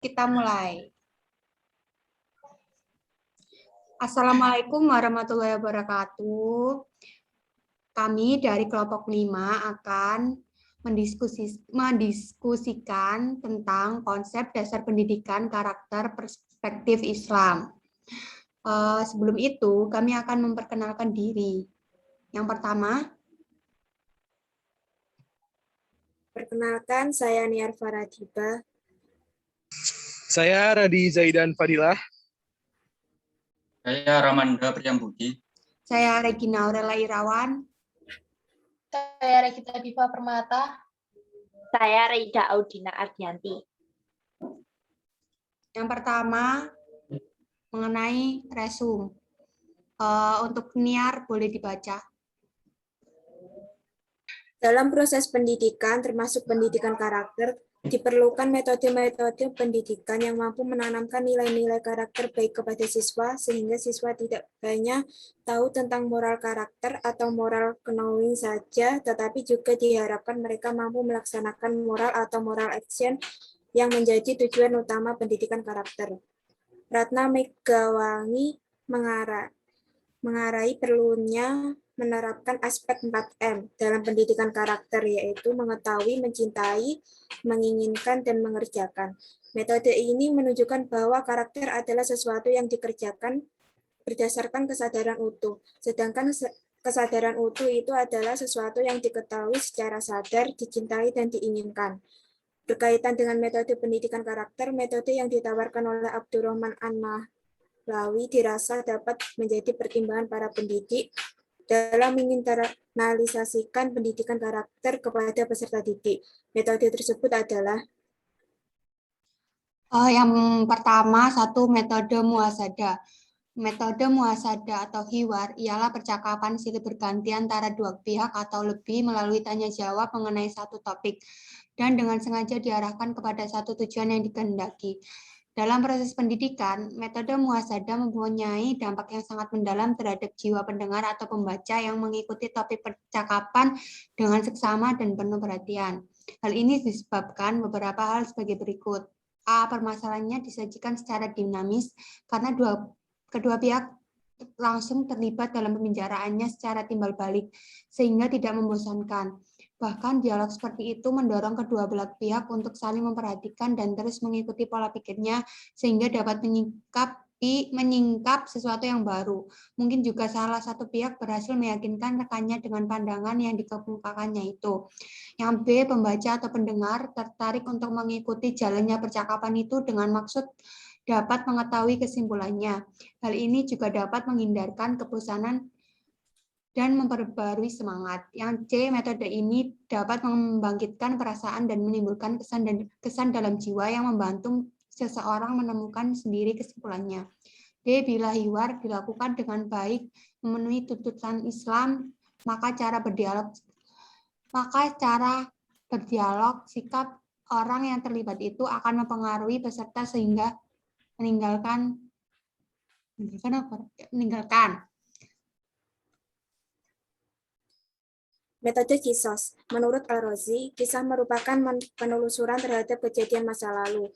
kita mulai. Assalamualaikum warahmatullahi wabarakatuh. Kami dari kelompok 5 akan mendiskusikan tentang konsep dasar pendidikan karakter perspektif Islam. Sebelum itu, kami akan memperkenalkan diri. Yang pertama, perkenalkan, saya Niar Faradiba. Saya Radi Zaidan Fadilah. Saya Ramanda Priyambudi. Saya Regina Aurela Irawan. Saya Regita Diva Permata. Saya Reida Audina Ardianti. Yang pertama, mengenai resum. Untuk Niar, boleh dibaca. Dalam proses pendidikan, termasuk pendidikan karakter, diperlukan metode-metode pendidikan yang mampu menanamkan nilai-nilai karakter baik kepada siswa, sehingga siswa tidak hanya tahu tentang moral karakter atau moral knowing saja, tetapi juga diharapkan mereka mampu melaksanakan moral atau moral action yang menjadi tujuan utama pendidikan karakter. Ratna Megawangi mengarai perlunya menerapkan aspek 4M dalam pendidikan karakter, yaitu mengetahui, mencintai, menginginkan, dan mengerjakan. Metode ini menunjukkan bahwa karakter adalah sesuatu yang dikerjakan berdasarkan kesadaran utuh, sedangkan kesadaran utuh itu adalah sesuatu yang diketahui secara sadar, dicintai, dan diinginkan. Berkaitan dengan metode pendidikan karakter, metode yang ditawarkan oleh Abdurrahman An-Nahlawi dirasa dapat menjadi pertimbangan para pendidik dalam menginternalisasikan pendidikan karakter kepada peserta didik. Metode tersebut adalah yang pertama, satu metode muhasada. Metode muhasada atau hiwar ialah percakapan silih berganti antara dua pihak atau lebih melalui tanya jawab mengenai satu topik dan dengan sengaja diarahkan kepada satu tujuan yang dikehendaki. Dalam proses pendidikan, metode muhasada mempunyai dampak yang sangat mendalam terhadap jiwa pendengar atau pembaca yang mengikuti topik percakapan dengan seksama dan penuh perhatian. Hal ini disebabkan beberapa hal sebagai berikut. A. Permasalahannya disajikan secara dinamis karena kedua pihak langsung terlibat dalam pembicaraannya secara timbal balik, sehingga tidak membosankan. Bahkan dialog seperti itu mendorong kedua belah pihak untuk saling memperhatikan dan terus mengikuti pola pikirnya sehingga dapat menyingkap sesuatu yang baru. Mungkin juga salah satu pihak berhasil meyakinkan rekannya dengan pandangan yang dikemukakannya itu. Yang B, pembaca atau pendengar tertarik untuk mengikuti jalannya percakapan itu dengan maksud dapat mengetahui kesimpulannya. Hal ini juga dapat menghindarkan kebosanan dan memperbarui semangat. Yang C, metode ini dapat membangkitkan perasaan dan menimbulkan kesan dalam jiwa yang membantu seseorang menemukan sendiri kesimpulannya. D, bila hiwar dilakukan dengan baik, memenuhi tuntutan Islam, maka cara berdialog sikap orang yang terlibat itu akan mempengaruhi peserta sehingga meninggalkan. metode kisos. Menurut Al-Razi, kisah merupakan penelusuran terhadap kejadian masa lalu.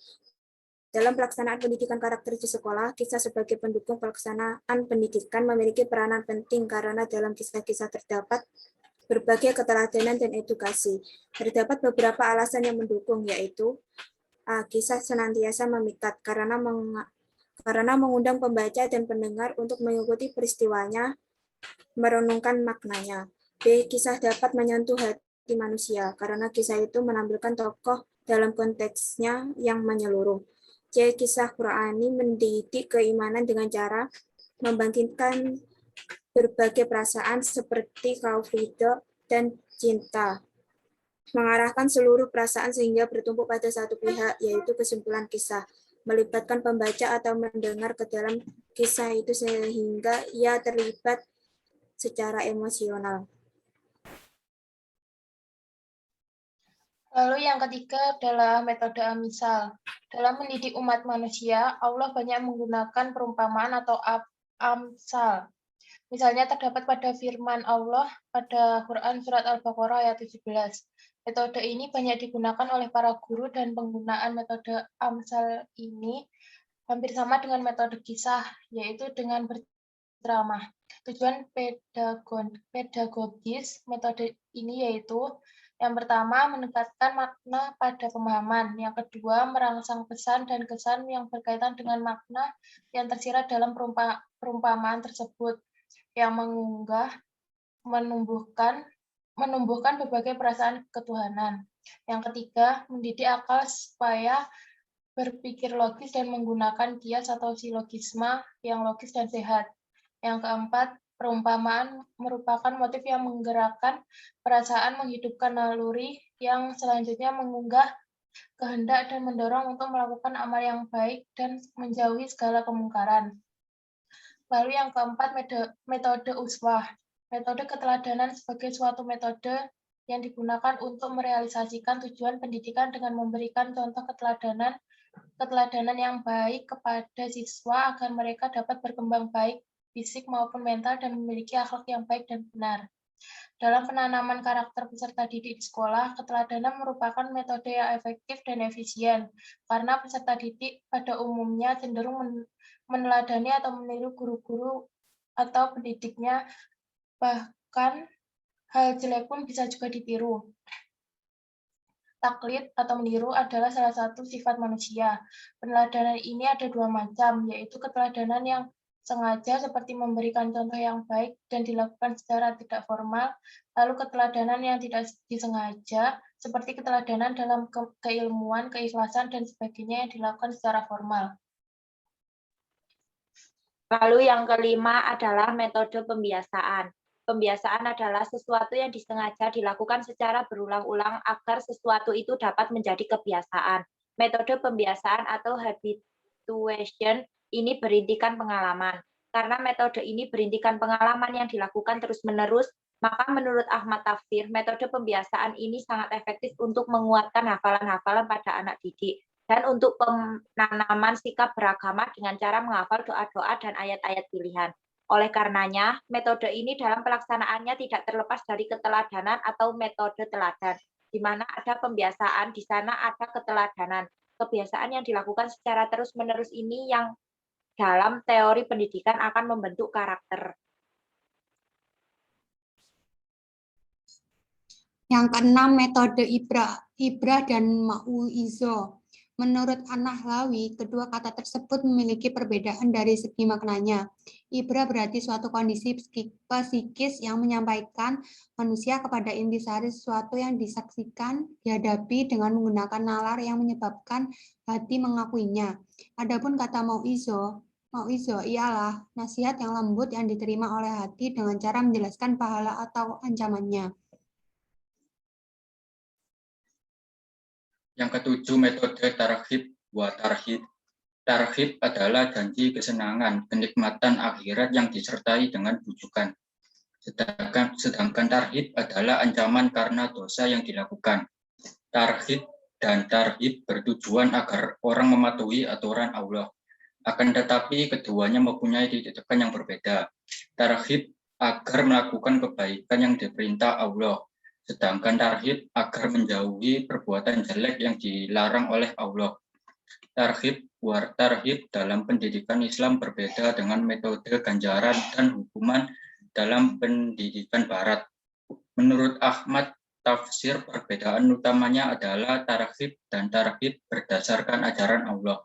Dalam pelaksanaan pendidikan karakter di sekolah, kisah sebagai pendukung pelaksanaan pendidikan memiliki peranan penting karena dalam kisah-kisah terdapat berbagai keteladanan dan edukasi. Terdapat beberapa alasan yang mendukung, yaitu A. Kisah senantiasa memikat karena mengundang pembaca dan pendengar untuk mengikuti peristiwanya, merenungkan maknanya. B. Kisah dapat menyentuh hati manusia, karena kisah itu menampilkan tokoh dalam konteksnya yang menyeluruh. C. Kisah Qur'ani mendidik keimanan dengan cara membangkitkan berbagai perasaan seperti khauf, ridho, dan cinta. Mengarahkan seluruh perasaan sehingga bertumpuk pada satu pihak, yaitu kesimpulan kisah. Melibatkan pembaca atau mendengar ke dalam kisah itu sehingga ia terlibat secara emosional. Lalu yang ketiga adalah metode amsal. Dalam mendidik umat manusia, Allah banyak menggunakan perumpamaan atau amsal. Misalnya terdapat pada firman Allah pada Quran Surat Al-Baqarah ayat 17. Metode ini banyak digunakan oleh para guru dan penggunaan metode Amsal ini hampir sama dengan metode kisah, yaitu dengan berceramah. Tujuan pedagogis metode ini yaitu yang pertama, meningkatkan makna pada pemahaman. Yang kedua, merangsang pesan dan kesan yang berkaitan dengan makna yang tersirat dalam perumpamaan tersebut, yang menumbuhkan berbagai perasaan ketuhanan. Yang ketiga, mendidik akal supaya berpikir logis dan menggunakan kias atau silogisma yang logis dan sehat. Yang keempat, perumpamaan merupakan motif yang menggerakkan perasaan, menghidupkan naluri, yang selanjutnya mengunggah kehendak dan mendorong untuk melakukan amal yang baik dan menjauhi segala kemungkaran. Lalu yang keempat, metode uswah. Metode keteladanan sebagai suatu metode yang digunakan untuk merealisasikan tujuan pendidikan dengan memberikan contoh keteladanan yang baik kepada siswa agar mereka dapat berkembang baik fisik maupun mental dan memiliki akhlak yang baik dan benar. Dalam penanaman karakter peserta didik di sekolah, keteladanan merupakan metode yang efektif dan efisien karena peserta didik pada umumnya cenderung meneladani atau meniru guru-guru atau pendidiknya, bahkan hal jelek pun bisa juga ditiru. Taklid atau meniru adalah salah satu sifat manusia. Peneladanan ini ada dua macam, yaitu keteladanan yang sengaja seperti memberikan contoh yang baik dan dilakukan secara tidak formal, lalu keteladanan yang tidak disengaja seperti keteladanan dalam keilmuan, keikhlasan, dan sebagainya yang dilakukan secara formal. Lalu yang kelima adalah metode pembiasaan. Pembiasaan adalah sesuatu yang disengaja dilakukan secara berulang-ulang agar sesuatu itu dapat menjadi kebiasaan. Metode pembiasaan atau habituation ini berintikan pengalaman. Karena metode ini berintikan pengalaman yang dilakukan terus-menerus, maka menurut Ahmad Tafsir, metode pembiasaan ini sangat efektif untuk menguatkan hafalan-hafalan pada anak didik dan untuk penanaman sikap beragama dengan cara menghafal doa-doa dan ayat-ayat pilihan. Oleh karenanya, metode ini dalam pelaksanaannya tidak terlepas dari keteladanan atau metode teladan, di mana ada pembiasaan, di sana ada keteladanan. Kebiasaan yang dilakukan secara terus-menerus ini yang dalam teori pendidikan akan membentuk karakter. Yang keenam, metode ibrah dan mau'izoh. Menurut An-Nahlawi, kedua kata tersebut memiliki perbedaan dari segi maknanya. Ibrah berarti suatu kondisi psikis yang menyampaikan manusia kepada intisari sesuatu yang disaksikan, dihadapi dengan menggunakan nalar yang menyebabkan hati mengakuinya. Adapun kata mau'izoh ialah nasihat yang lembut yang diterima oleh hati dengan cara menjelaskan pahala atau ancamannya. Yang ketujuh, metode targhib wa tarhib. Targhib adalah janji kesenangan, kenikmatan akhirat yang disertai dengan bujukan. Sedangkan tarhib adalah ancaman karena dosa yang dilakukan. Targhib dan tarhib bertujuan agar orang mematuhi aturan Allah. Akan tetapi keduanya mempunyai titik tekan yang berbeda. Targhib agar melakukan kebaikan yang diperintah Allah. Sedangkan tarhib agar menjauhi perbuatan jelek yang dilarang oleh Allah. Tarhib wa tarhib dalam pendidikan Islam berbeda dengan metode ganjaran dan hukuman dalam pendidikan Barat. Menurut Ahmad Tafsir, perbedaan utamanya adalah tarhib dan tarhib berdasarkan ajaran Allah.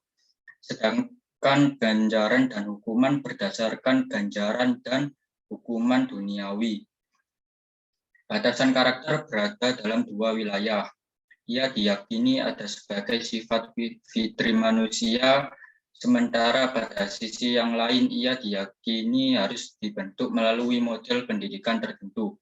Sedangkan ganjaran dan hukuman berdasarkan ganjaran dan hukuman duniawi. Batasan karakter berada dalam dua wilayah. Ia diyakini ada sebagai sifat fitri manusia, sementara pada sisi yang lain ia diyakini harus dibentuk melalui model pendidikan tertentu.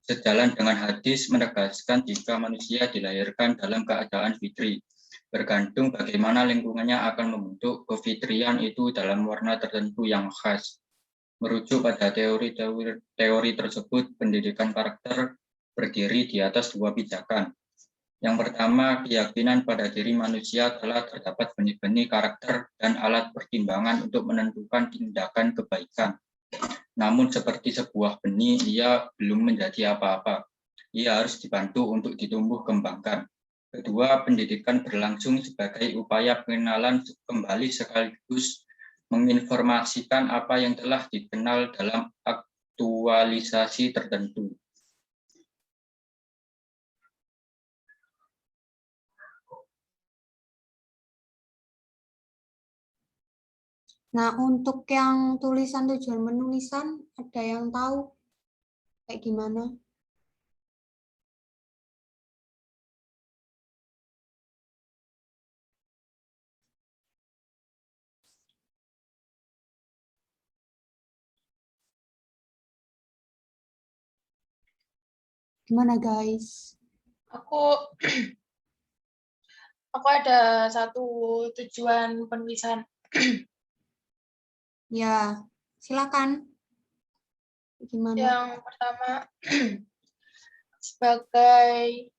Sejalan dengan hadis menegaskan jika manusia dilahirkan dalam keadaan fitri, bergantung bagaimana lingkungannya akan membentuk kefitrian itu dalam warna tertentu yang khas. Merujuk pada teori tersebut, pendidikan karakter berdiri di atas dua pijakan. Yang pertama, keyakinan pada diri manusia telah terdapat benih-benih karakter dan alat pertimbangan untuk menentukan tindakan kebaikan. Namun seperti sebuah benih, ia belum menjadi apa-apa. ia harus dibantu untuk ditumbuh kembangkan. Kedua, pendidikan berlangsung sebagai upaya pengenalan kembali sekaligus menginformasikan apa yang telah dikenal dalam aktualisasi tertentu. Nah, untuk yang tulisan tujuan penulisan, ada yang tahu kayak gimana? Gimana, guys? Aku ada satu tujuan penulisan. Ya, silakan. Gimana? Yang pertama, sebagai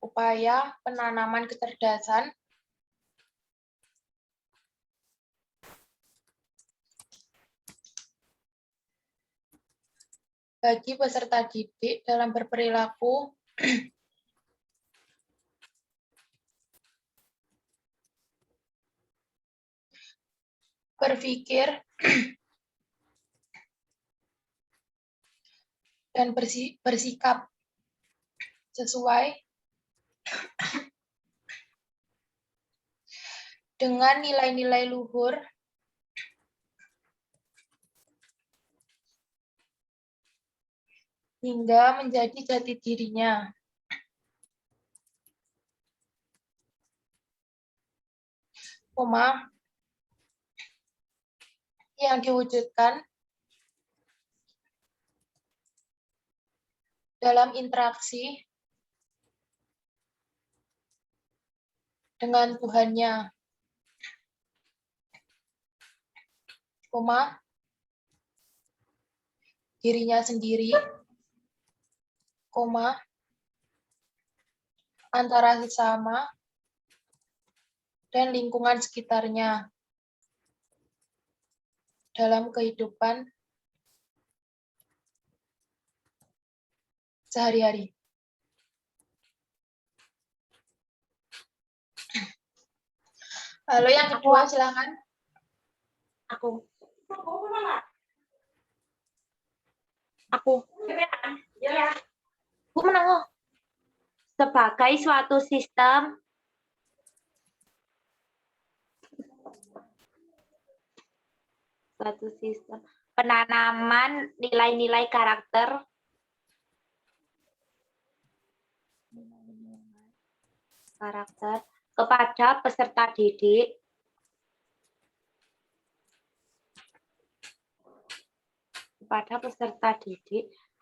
upaya penanaman kecerdasan bagi peserta didik dalam berperilaku berpikir dan bersikap sesuai dengan nilai-nilai luhur hingga menjadi jati dirinya. Yang diwujudkan dalam interaksi dengan Tuhannya, dirinya sendiri, antara sesama, dan lingkungan sekitarnya dalam kehidupan sehari-hari. Lalu yang kedua, silakan. Aku. Bu menang loh. Sebagai suatu sistem penanaman nilai-nilai karakter kepada peserta didik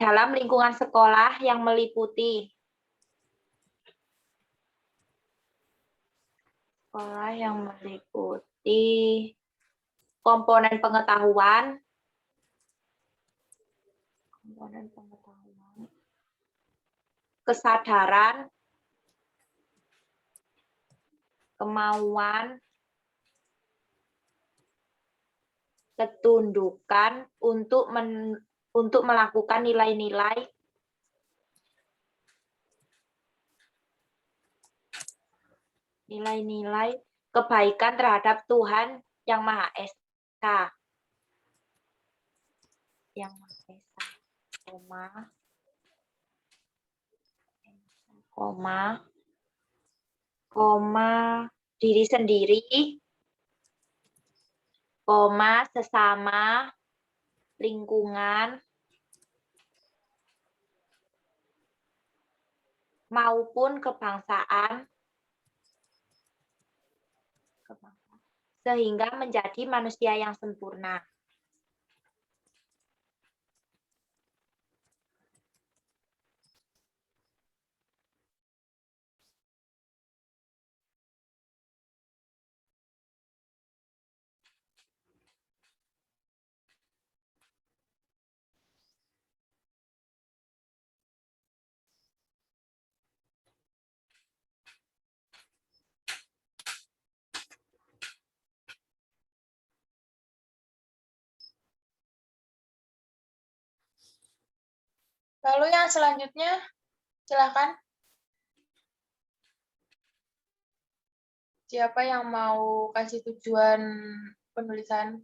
dalam lingkungan sekolah yang meliputi komponen pengetahuan, kesadaran, kemauan, ketundukan untuk melakukan nilai-nilai kebaikan terhadap Tuhan Yang Maha Esa. Diri sendiri, sesama, lingkungan, maupun kebangsaan, sehingga menjadi manusia yang sempurna. Lalu yang selanjutnya, silakan. Siapa yang mau kasih tujuan penulisan?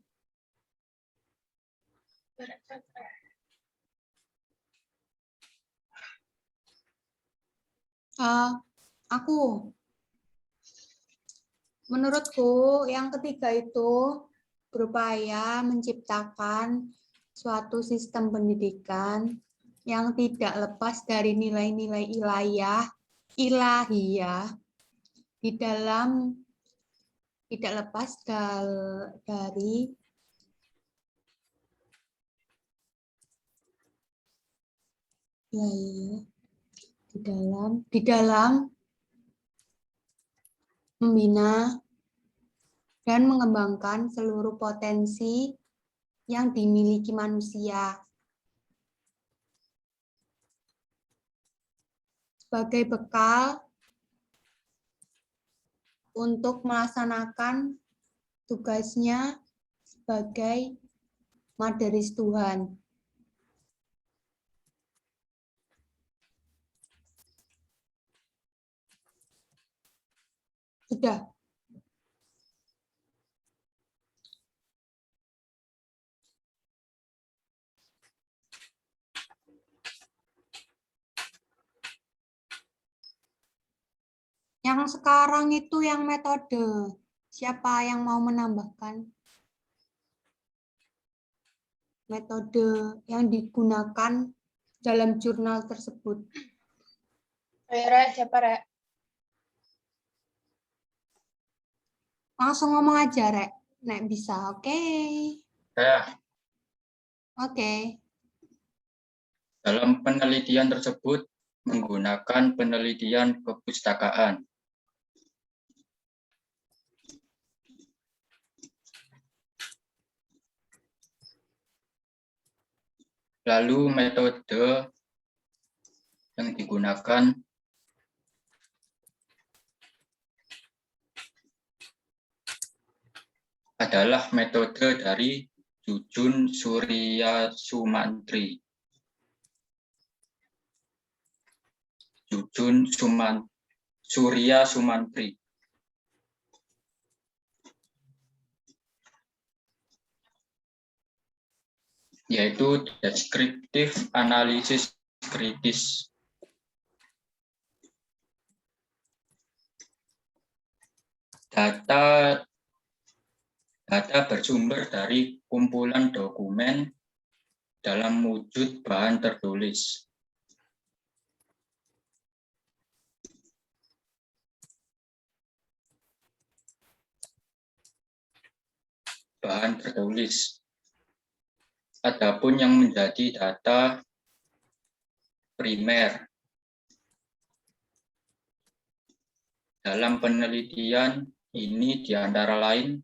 Aku. Menurutku yang ketiga itu berupaya menciptakan suatu sistem pendidikan yang tidak lepas dari nilai-nilai ilahiyah di dalam tidak lepas dari di dalam membina dan mengembangkan seluruh potensi yang dimiliki manusia sebagai bekal untuk melaksanakan tugasnya sebagai Maderis Tuhan. Sudah. Yang sekarang itu yang metode. Siapa yang mau menambahkan? Metode yang digunakan dalam jurnal tersebut. Re, siapa Re? Langsung ngomong aja, Rek. Nek bisa, oke. Saya Oke. dalam penelitian tersebut menggunakan penelitian kepustakaan. Lalu metode yang digunakan adalah metode dari Jujun Surya Sumantri. Jujun Surya Sumantri. Yaitu deskriptif analisis kritis. Data bersumber dari kumpulan dokumen dalam wujud bahan tertulis. Bahan tertulis. Adapun yang menjadi data primer dalam penelitian ini diantara lain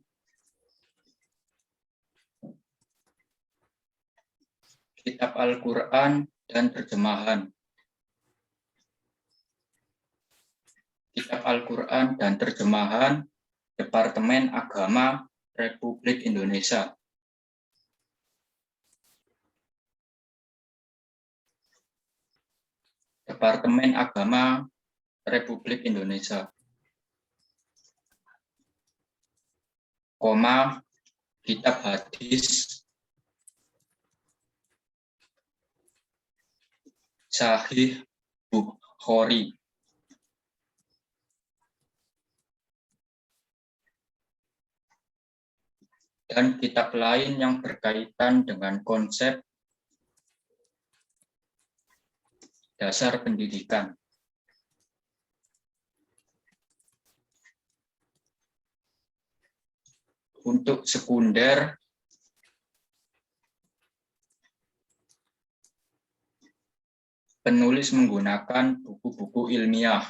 Kitab Al-Quran dan terjemahan. Kitab Al-Quran dan terjemahan Departemen Agama Republik Indonesia. Departemen Agama Republik Indonesia. Koma, Kitab Hadis Sahih Bukhari. Dan kitab lain yang berkaitan dengan konsep dasar pendidikan. Untuk sekunder, penulis menggunakan buku-buku ilmiah.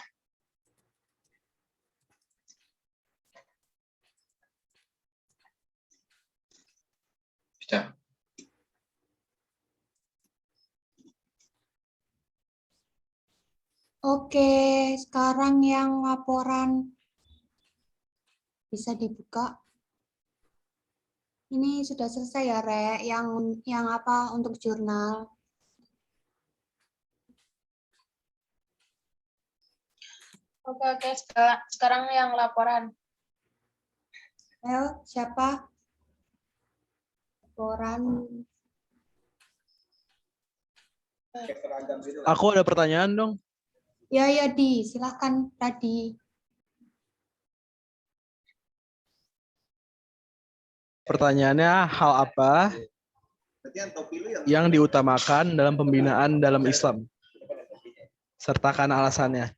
Bisa. Oke, sekarang yang laporan bisa dibuka. Ini sudah selesai ya, Rek, yang apa untuk jurnal. Oke, sekarang yang laporan. Ayo, siapa? Laporan. Aku ada pertanyaan dong. Ya, ya, silahkan tadi. Pertanyaannya, hal apa yang diutamakan dalam pembinaan dalam Islam? Sertakan alasannya.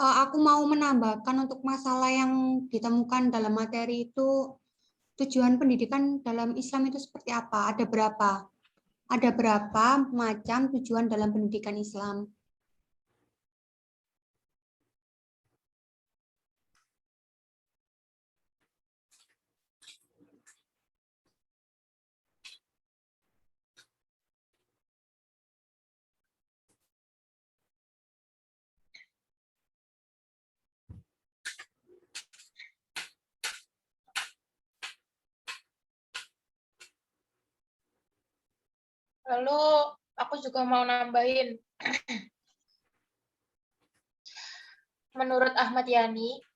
Aku mau menambahkan untuk masalah yang ditemukan dalam materi itu, tujuan pendidikan dalam Islam itu seperti apa? Ada berapa? Ada berapa macam tujuan dalam pendidikan Islam? Lalu aku juga mau nambahin. Menurut Ahmad Yamin,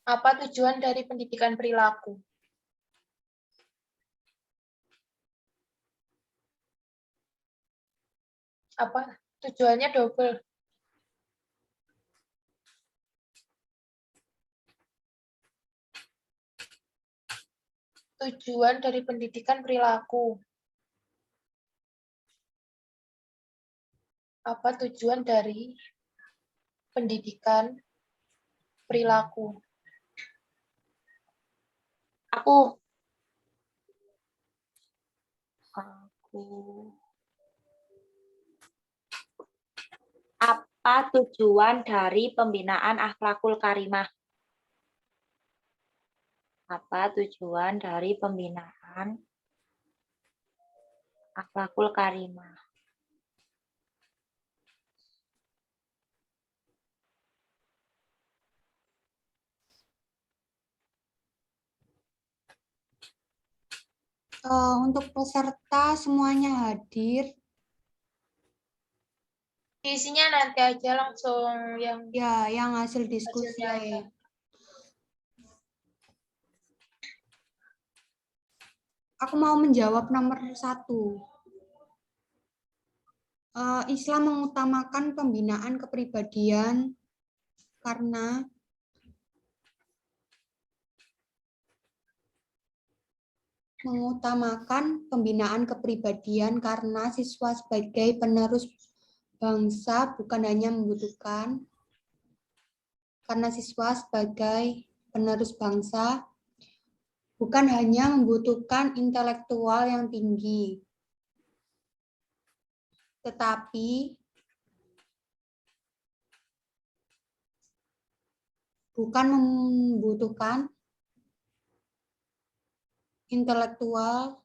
apa tujuan dari pendidikan perilaku? Apa tujuannya double? Tujuan dari pendidikan perilaku. Apa tujuan dari pendidikan perilaku? Aku apa tujuan dari pembinaan akhlakul karimah? Apa tujuan dari pembinaan akhlakul karimah? Untuk peserta semuanya hadir. Isinya nanti aja langsung yang Ya, yang hasil diskusi ya. Aku mau menjawab nomor 1. Islam mengutamakan pembinaan kepribadian karena siswa sebagai penerus bangsa bukan hanya membutuhkan intelektual yang tinggi, tetapi bukan membutuhkan intelektual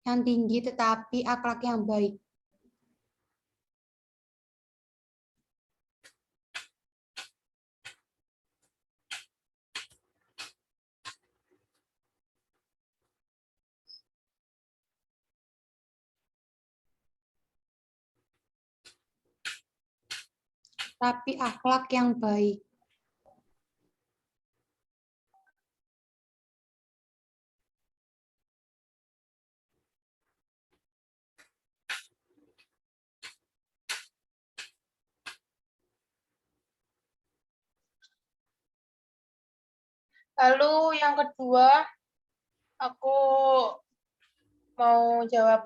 yang tinggi, tetapi akhlak yang baik. Tapi akhlak yang baik. Lalu yang kedua, aku mau jawab.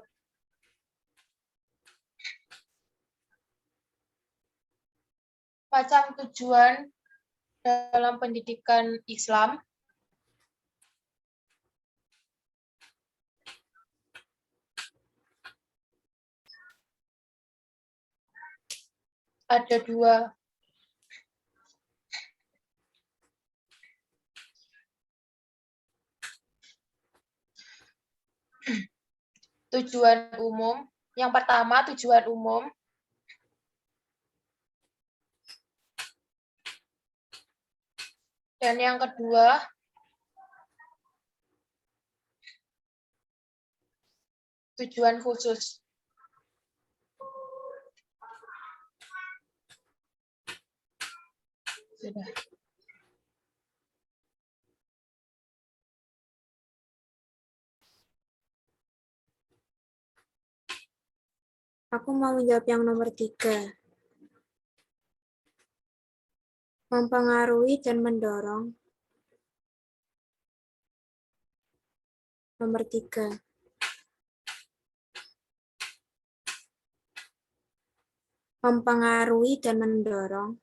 Macam tujuan dalam pendidikan Islam. Ada 2. Tujuan umum. Yang pertama, tujuan umum. Dan yang kedua, tujuan khusus. Sudah. Aku mau menjawab yang nomor 3. Mempengaruhi dan mendorong. Nomor 3. Mempengaruhi dan mendorong.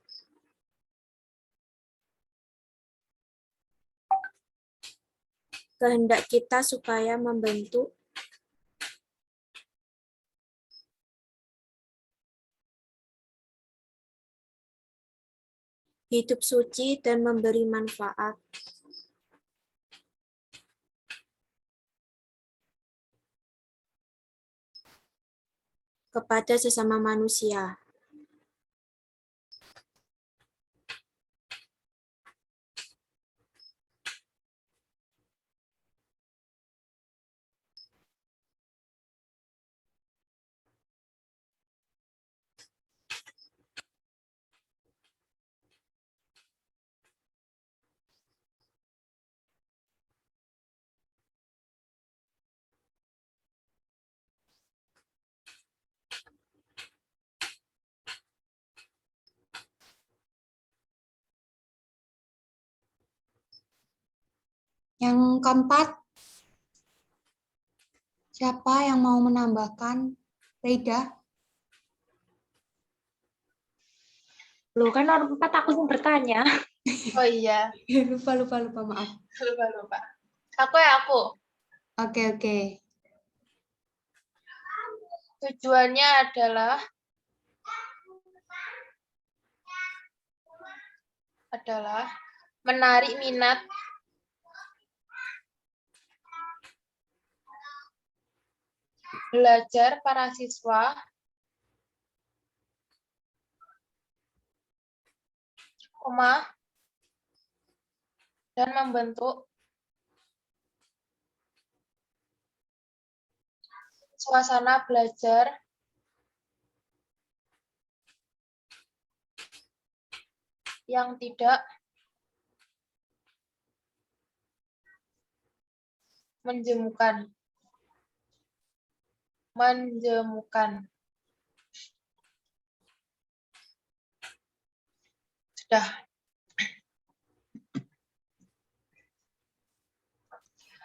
Kehendak kita supaya membentuk hidup suci dan memberi manfaat kepada sesama manusia. Yang keempat, siapa yang mau menambahkan? Reda? Loh, kan nomor 4 aku yang bertanya. Oh iya, Lupa, maaf. lupa. Aku. Oke. Tujuannya adalah menarik minat belajar para siswa dan membentuk suasana belajar yang tidak menjemukan. Sudah.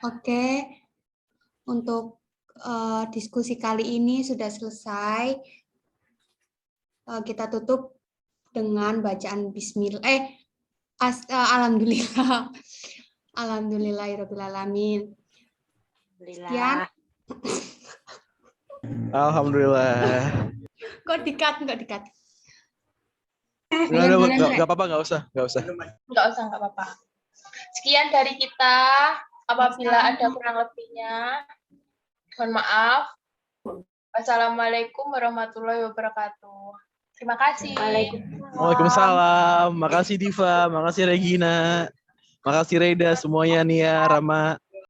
Oke, untuk diskusi kali ini sudah selesai. Kita tutup dengan bacaan Bismillah. Alhamdulillah. Alhamdulillahirrahmanirrahim. Sekian. Alhamdulillah. Kok dikat? Nggak apa-apa, nggak usah. Nggak apa-apa. Sekian dari kita. Apabila ada kurang lebihnya, mohon maaf. Wassalamualaikum warahmatullahi wabarakatuh. Terima kasih. Waalaikumsalam. Makasih Diva, makasih Regina, makasih Reda, semuanya Nia, Rama.